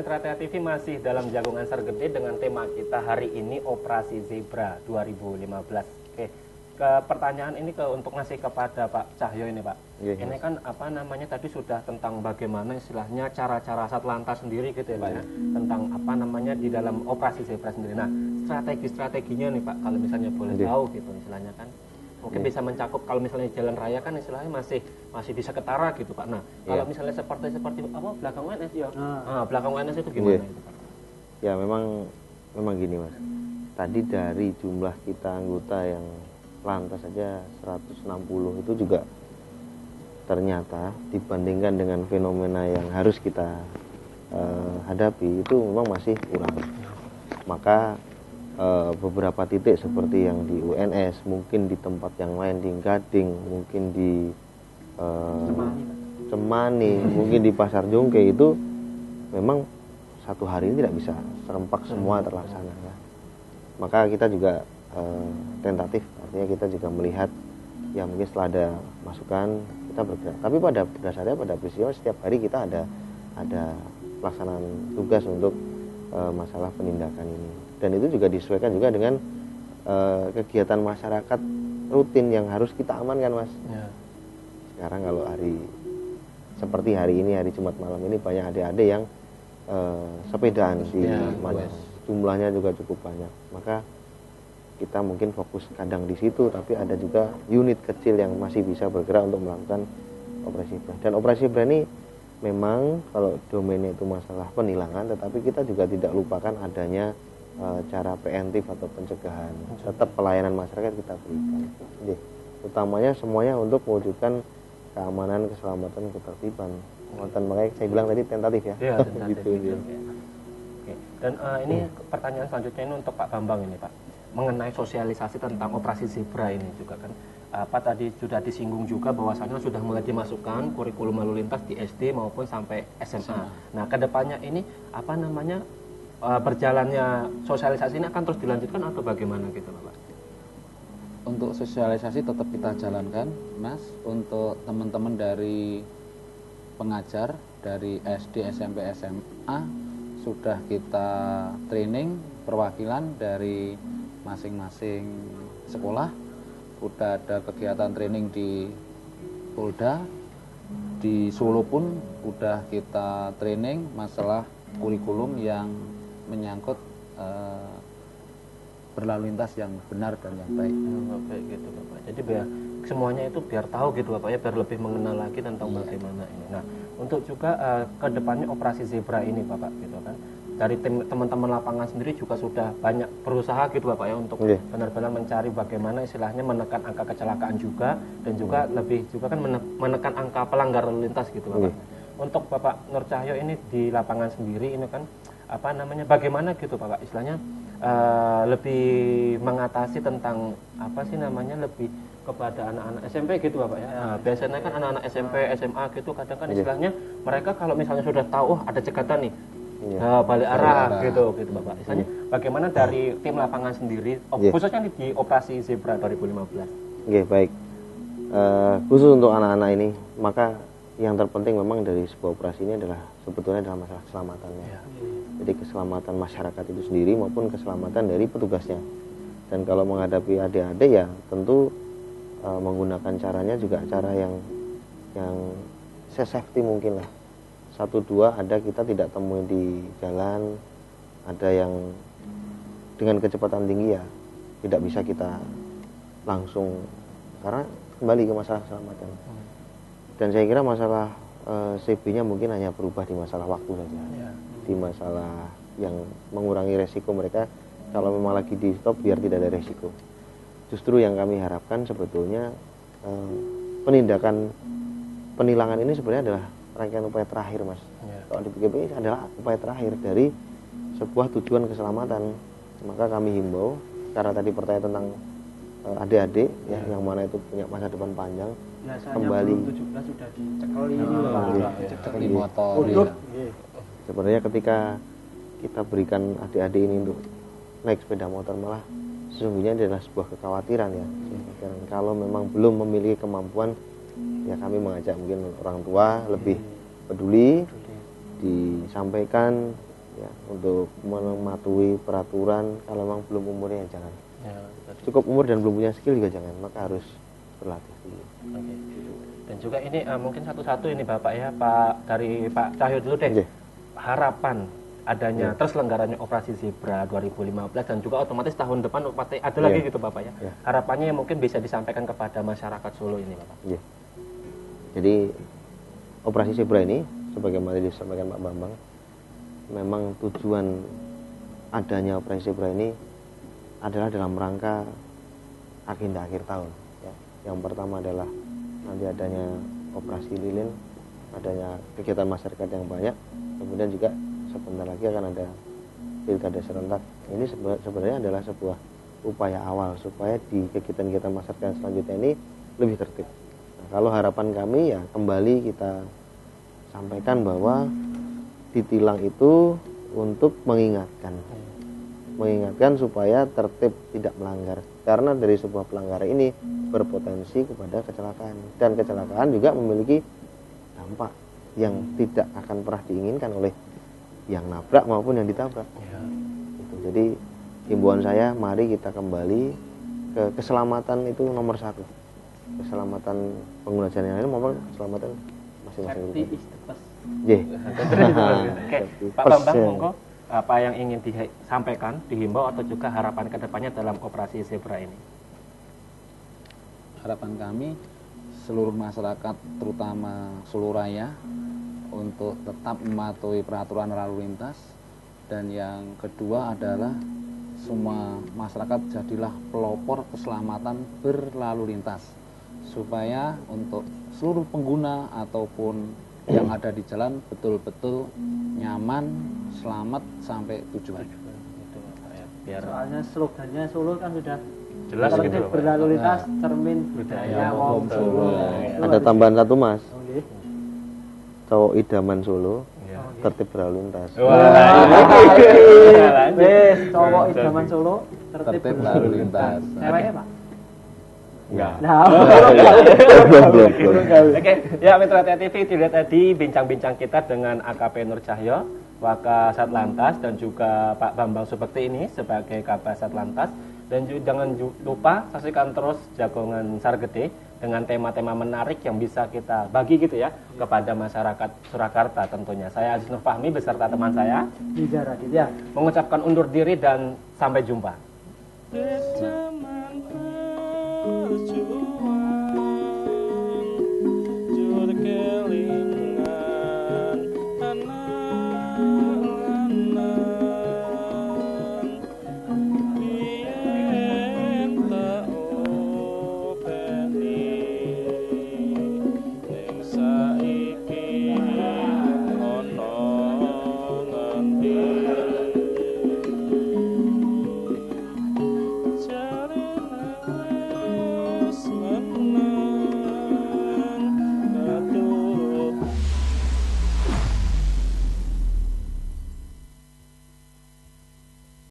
Mitra Tia TV masih dalam Jagung Ansar Gede dengan tema kita hari ini Operasi Zebra 2015. Oke, pertanyaan ini untuk ngasih kepada Pak Cahyo ini Pak. Ini kan apa namanya tadi sudah tentang bagaimana istilahnya cara-cara Satlantas sendiri gitu ya Pak ya. Tentang apa namanya di dalam Operasi Zebra sendiri. Nah, strategi-strateginya nih Pak, kalau misalnya boleh tahu gitu istilahnya kan. Mungkin bisa mencakup kalau misalnya jalan raya kan istilahnya masih bisa ketara gitu Pak. Nah, kalau misalnya seperti apa belakang UNS ya. Belakang UNS itu gimana itu Pak? Ya memang gini Mas. Tadi dari jumlah kita anggota yang lantas saja 160 itu juga ternyata dibandingkan dengan fenomena yang harus kita hadapi itu memang masih kurang. Maka beberapa titik seperti yang di UNS, mungkin di tempat yang lain di Gading, mungkin di Cemani, mungkin di Pasar Jongke itu memang satu hari ini tidak bisa serempak semua terlaksana ya. Maka kita juga tentatif, artinya kita juga melihat ya mungkin setelah ada masukan kita bergerak. Tapi pada dasarnya pada peristiwa setiap hari kita ada pelaksanaan tugas untuk masalah penindakan ini. Dan itu juga disesuaikan juga dengan kegiatan masyarakat rutin yang harus kita amankan Mas. Ya. Sekarang kalau seperti hari ini, hari Jumat malam ini banyak adik-adik yang sepedaan di mana jumlahnya juga cukup banyak. Maka kita mungkin fokus kadang di situ, tapi ada juga unit kecil yang masih bisa bergerak untuk melakukan operasi Zebra. Dan operasi Zebra ini memang kalau domainnya itu masalah penilangan, tetapi kita juga tidak lupakan adanya cara preventif atau pencegahan. Tetap pelayanan masyarakat kita berikan. Jadi, utamanya semuanya untuk mewujudkan keamanan, keselamatan, ketertiban. Makanya saya bilang tadi tentatif ya. Iya, tentatif. Gitu. Oke. Dan ini pertanyaan selanjutnya ini untuk Pak Bambang ini Pak. Mengenai sosialisasi tentang operasi Zebra ini juga kan. Tadi sudah disinggung juga bahwasannya sudah mulai dimasukkan kurikulum lalu lintas di SD maupun sampai SMA. Nah, kedepannya ini apa namanya berjalannya sosialisasi ini akan terus dilanjutkan atau bagaimana gitu Pak? Untuk sosialisasi tetap kita jalankan Mas. Untuk teman-teman dari pengajar dari SD, SMP, SMA sudah kita training perwakilan dari masing-masing sekolah. Udah ada kegiatan training di Polda, di Solo pun udah kita training masalah kurikulum yang menyangkut berlalu lintas yang benar dan yang baik. Baik gitu Bapak. Jadi biar semuanya itu biar tahu gitu Bapak ya, biar lebih mengenal lagi tentang bagaimana ini. Nah, untuk juga ke depannya operasi Zebra ini Bapak gitu kan. Dari teman-teman lapangan sendiri juga sudah banyak berusaha gitu Bapak ya untuk benar-benar mencari bagaimana istilahnya menekan angka kecelakaan juga dan juga lebih juga kan menekan angka pelanggar lalu lintas gitu Bapak. Untuk Bapak Nur Cahyo ini di lapangan sendiri ini kan apa namanya bagaimana gitu Bapak istilahnya lebih mengatasi tentang apa sih namanya lebih kepada anak-anak SMP gitu Bapak ya. Biasanya kan anak-anak SMP, SMA gitu kadang kan istilahnya mereka kalau misalnya sudah tahu ada cegatan nih balik arah gitu Bapak. Istilahnya bagaimana dari tim lapangan sendiri khususnya di operasi Zebra 2015. Oke, baik. Khusus untuk anak-anak ini, maka yang terpenting memang dari sebuah operasi ini adalah sebetulnya adalah masalah keselamatannya. Jadi keselamatan masyarakat itu sendiri maupun keselamatan dari petugasnya. Dan kalau menghadapi adik-adik ya tentu menggunakan caranya juga cara yang safety mungkin lah. 1-2 ada kita tidak temui di jalan, ada yang dengan kecepatan tinggi ya tidak bisa kita langsung, karena kembali ke masalah keselamatan. Dan saya kira masalah CB-nya mungkin hanya berubah di masalah waktu saja, di masalah yang mengurangi resiko mereka. Kalau memang lagi di stop biar tidak ada resiko. Justru yang kami harapkan sebetulnya penilangan ini sebenarnya adalah rangkaian upaya terakhir Mas. Kalau di PGP adalah upaya terakhir dari sebuah tujuan keselamatan. Maka kami himbau, karena tadi pertanyaan tentang adik-adik yang mana itu punya masa depan panjang, kembali 17 sudah dicekeli dicekeli motor. Sebenarnya ketika kita berikan adik-adik ini untuk naik sepeda motor, malah sesungguhnya adalah sebuah kekhawatiran ya. Kalau memang belum memiliki kemampuan, ya kami mengajak mungkin orang tua lebih peduli, disampaikan ya, untuk mematuhi peraturan. Kalau memang belum umurnya jangan. Ya, Cukup umur dan belum punya skill juga jangan, maka harus berlatih dulu. oke. Dan juga ini mungkin satu-satu ini Bapak ya, Pak, dari Pak Cahyo dulu deh. Oke. Harapan adanya terselenggaranya operasi Zebra 2015 dan juga otomatis tahun depan pasti ada lagi gitu Bapak ya. Harapannya yang mungkin bisa disampaikan kepada masyarakat Solo ini Bapak. Iya. Jadi operasi Zebra ini sebagaimana disampaikan Pak Bambang, memang tujuan adanya operasi Zebra ini adalah dalam rangka agenda akhir tahun ya. Yang pertama adalah nanti adanya operasi lilin, adanya kegiatan masyarakat yang banyak, kemudian juga sebentar lagi akan ada pilkada serentak. Ini sebenarnya adalah sebuah upaya awal supaya di kegiatan-kegiatan masyarakat selanjutnya ini lebih tertib. Nah, kalau harapan kami ya kembali kita sampaikan bahwa ditilang itu untuk mengingatkan supaya tertib, tidak melanggar. Karena dari sebuah pelanggaran ini berpotensi kepada kecelakaan, dan kecelakaan juga memiliki dampak yang tidak akan pernah diinginkan oleh yang nabrak maupun yang ditabrak. Gitu. Jadi himbauan saya, mari kita kembali ke keselamatan itu nomor satu. Keselamatan pengguna jalan lain maupun keselamatan masing-masing. Oke, Pak Bambang, monggo apa yang ingin disampaikan, dihimbau atau juga harapan kedepannya dalam operasi Zebra ini? Harapan kami seluruh masyarakat terutama Solo Raya untuk tetap mematuhi peraturan lalu lintas, dan yang kedua adalah semua masyarakat jadilah pelopor keselamatan berlalu lintas supaya untuk seluruh pengguna ataupun yang ada di jalan betul-betul nyaman, selamat sampai tujuan. Biar Soalnya slogannya Solo kan sudah jelas gitu tertib Pak. berlalu lintas, cermin Budaya budaya wong wong Solo. Solo. Ada tambahan satu Mas, Oke. cowok idaman Solo Iya. tertib berlalu lintas. Wes, cowok idaman Solo Tertib berlalu lintas. Ceweknya Pak? Enggak. Nah, Belum. Oke, ya Mitra TV, dilihat tadi bincang-bincang kita dengan AKP Nur Cahyo, Wakasat Lantas, dan juga Pak Bambang Subekti ini sebagai Kabasat Lantas. Dan jangan lupa saksikan terus Jagongan Sargede dengan tema-tema menarik yang bisa kita bagi gitu ya kepada masyarakat Surakarta tentunya. Saya Aziz Nur Fahmi beserta teman saya Nizar Raditya. mengucapkan undur diri dan sampai jumpa.